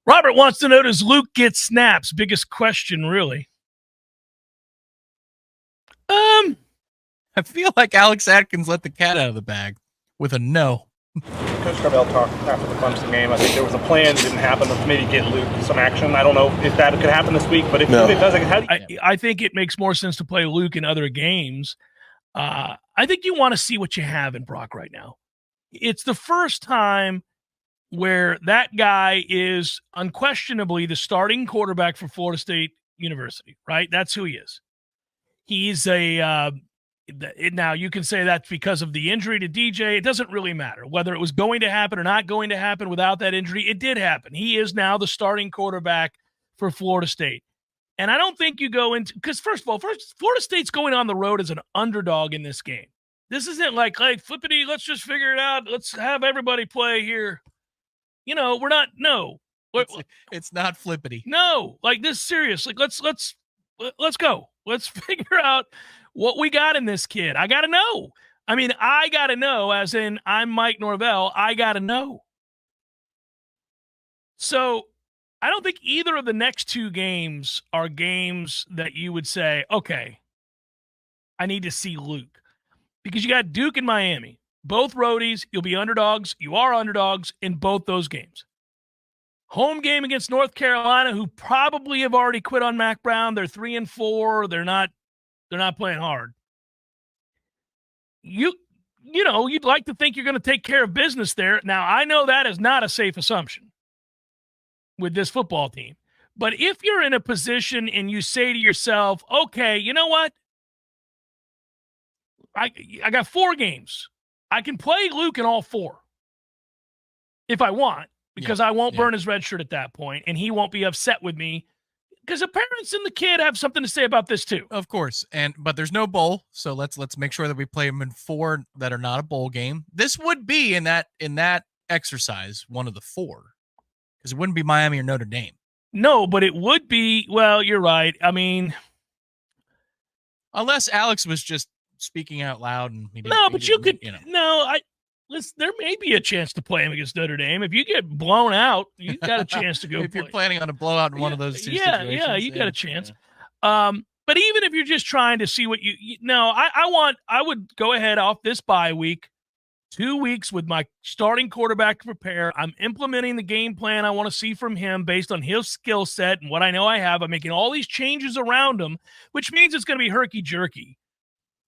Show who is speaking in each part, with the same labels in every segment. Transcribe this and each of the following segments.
Speaker 1: Robert wants to know, does Luke get snaps? Biggest question, really.
Speaker 2: I feel like Alex Atkins let the cat out of the bag with a no.
Speaker 3: Coach Norvell talked after the Clemson game. I think there was a plan, didn't happen, to maybe get Luke some action. I don't know if that could happen this week, but if it does, how do you...
Speaker 1: I think it makes more sense to play Luke in other games. I think you want to see what you have in Brock right now. It's the first time where that guy is unquestionably the starting quarterback for Florida State University, right? That's who he is. He's now you can say that's because of the injury to DJ. It doesn't really matter whether it was going to happen or not going to happen without that injury. It did happen. He is now the starting quarterback for Florida State. And I don't think you go into, because first of all, Florida State's going on the road as an underdog in this game. This isn't like, hey, flippity, let's just figure it out. Let's have everybody play here. We're not, no.
Speaker 2: It's not flippity.
Speaker 1: No, like this serious. Like let's go. Let's figure out what we got in this kid. I got to know. I mean, I got to know, as in I'm Mike Norvell. I got to know. So I don't think either of the next two games are games that you would say, okay, I need to see Luke. Because you got Duke and Miami. Both roadies, you'll be underdogs. You are underdogs in both those games. Home game against North Carolina, who probably have already quit on Mac Brown. They're 3-4. They're not playing hard. You'd like to think you're going to take care of business there. Now, I know that is not a safe assumption with this football team. But if you're in a position and you say to yourself, okay, you know what? I got 4 games. I can play Luke in all 4 if I want, because I won't burn his red shirt at that point, and he won't be upset with me, because the parents and the kid have something to say about this too.
Speaker 2: Of course, but there's no bowl, so let's make sure that we play him in 4 that are not a bowl game. This would be in that exercise one of the 4, because it wouldn't be Miami or Notre Dame.
Speaker 1: No, but it would be. Well, you're right. I mean,
Speaker 2: unless Alex was just speaking out loud and he didn't,
Speaker 1: no, but you could. Listen, there may be a chance to play him against Notre Dame. If you get blown out, you got a chance to go.
Speaker 2: If you're planning on a blowout in one of those two situations,
Speaker 1: you got a chance. Yeah. But even if you're just trying to see what I would go ahead off this bye week, 2 weeks with my starting quarterback to prepare. I'm implementing the game plan I want to see from him based on his skill set and what I know I have. I'm making all these changes around him, which means it's going to be herky-jerky.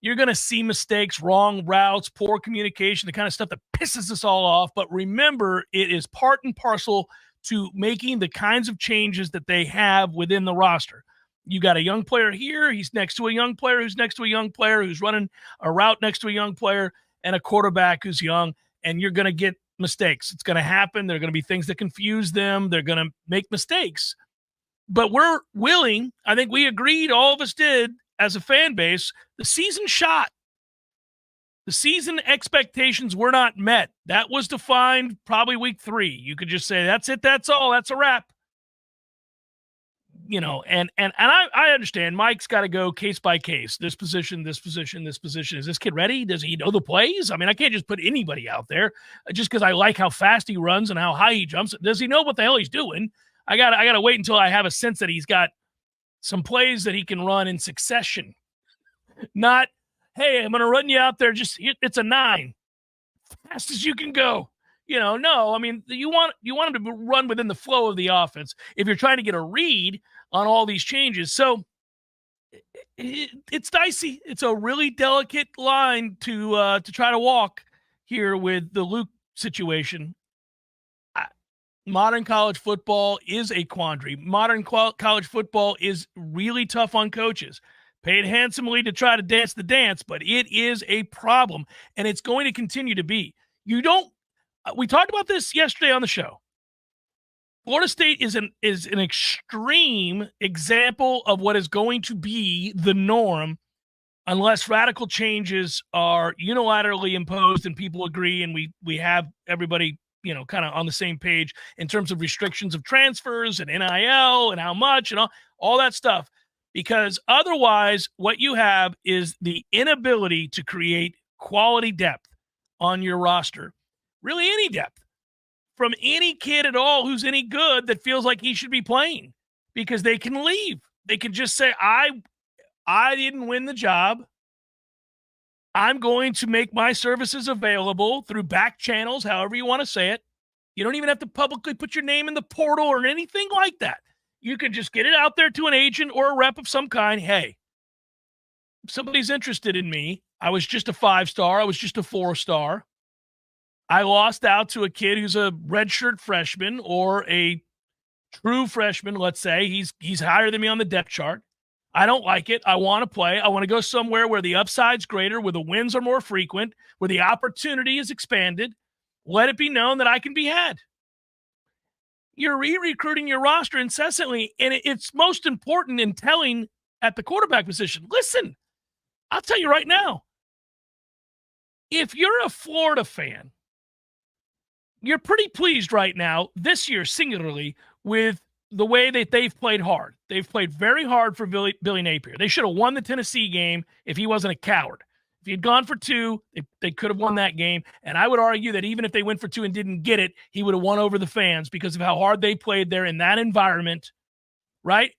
Speaker 1: You're going to see mistakes, wrong routes, poor communication, the kind of stuff that pisses us all off. But remember, it is part and parcel to making the kinds of changes that they have within the roster. You got a young player here. He's next to a young player who's next to a young player who's running a route next to a young player, and a quarterback who's young, and you're going to get mistakes. It's going to happen. There are going to be things that confuse them. They're going to make mistakes. But we're willing, I think we agreed, all of us did, as a fan base, the season shot. The season expectations were not met. That was defined probably week 3. You could just say, that's it, that's all, that's a wrap. And I understand Mike's got to go case by case. This position, this position, this position. Is this kid ready? Does he know the plays? I mean, I can't just put anybody out there just because I like how fast he runs and how high he jumps. Does he know what the hell he's doing? I gotta wait until I have a sense that he's got some plays that he can run in succession. Not, hey, I'm gonna run you out there. It's a 9, fast as you can go. No, I mean, you want him to run within the flow of the offense if you're trying to get a read on all these changes. So it's dicey. It's a really delicate line to try to walk here with the Luke situation. Modern college football is a quandary. Modern college football is really tough on coaches. Paid handsomely to try to dance the dance, but it is a problem, and it's going to continue to be. We talked about this yesterday on the show. Florida State is an extreme example of what is going to be the norm unless radical changes are unilaterally imposed and people agree and we have everybody, kind of on the same page in terms of restrictions of transfers and NIL and how much and all that stuff. Because otherwise, what you have is the inability to create quality depth on your roster. Really any depth. from any kid at all who's any good that feels like he should be playing, because they can leave. They can just say, I didn't win the job. I'm going to make my services available through back channels, however you want to say it. You don't even have to publicly put your name in the portal or anything like that. You can just get it out there to an agent or a rep of some kind. Hey, if somebody's interested in me, I was just a 5-star. I was just a 4-star. I lost out to a kid who's a redshirt freshman or a true freshman, let's say. He's higher than me on the depth chart. I don't like it. I want to play. I want to go somewhere where the upside's greater, where the wins are more frequent, where the opportunity is expanded. Let it be known that I can be had. You're re-recruiting your roster incessantly, and it's most important in telling at the quarterback position. Listen, I'll tell you right now, if you're a Florida fan, you're pretty pleased right now, this year singularly, with the way that they've played hard. They've played very hard for Billy Napier. They should have won the Tennessee game if he wasn't a coward. If he had gone for 2, they could have won that game. And I would argue that even if they went for 2 and didn't get it, he would have won over the fans because of how hard they played there in that environment, right?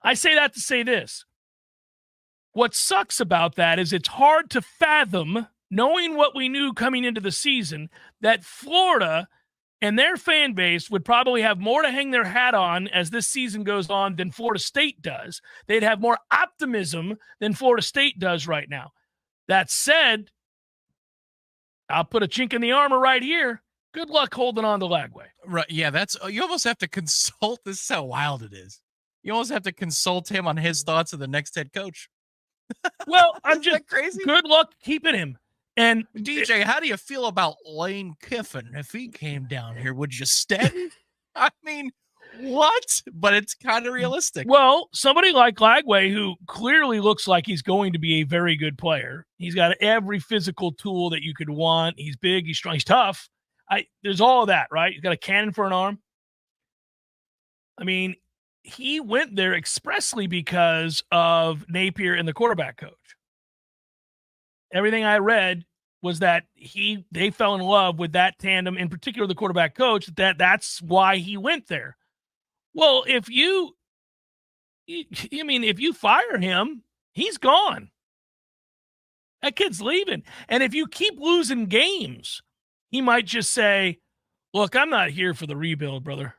Speaker 1: I say that to say this. What sucks about that is it's hard to fathom, knowing what we knew coming into the season, that Florida and their fan base would probably have more to hang their hat on as this season goes on than Florida State does. They'd have more optimism than Florida State does right now. That said, I'll put a chink in the armor right here. Good luck holding on to Lagway.
Speaker 2: Right. Yeah, you almost have to consult. This is how wild it is. You almost have to consult him on his thoughts of the next head coach.
Speaker 1: Well, I'm just
Speaker 2: crazy.
Speaker 1: Good luck keeping him. And
Speaker 2: DJ, how do you feel about Lane Kiffin? If he came down here, would you stay? I mean, what? But it's kind of realistic.
Speaker 1: Well, somebody like Lagway, who clearly looks like he's going to be a very good player. He's got every physical tool that you could want. He's big, he's strong, he's tough. There's all of that, right? He's got a cannon for an arm. I mean, he went there expressly because of Napier and the quarterback coach. Everything I read was that they fell in love with that tandem, in particular the quarterback coach, that's why he went there. Well, if you fire him, he's gone. That kid's leaving. And if you keep losing games, he might just say, look, I'm not here for the rebuild, brother.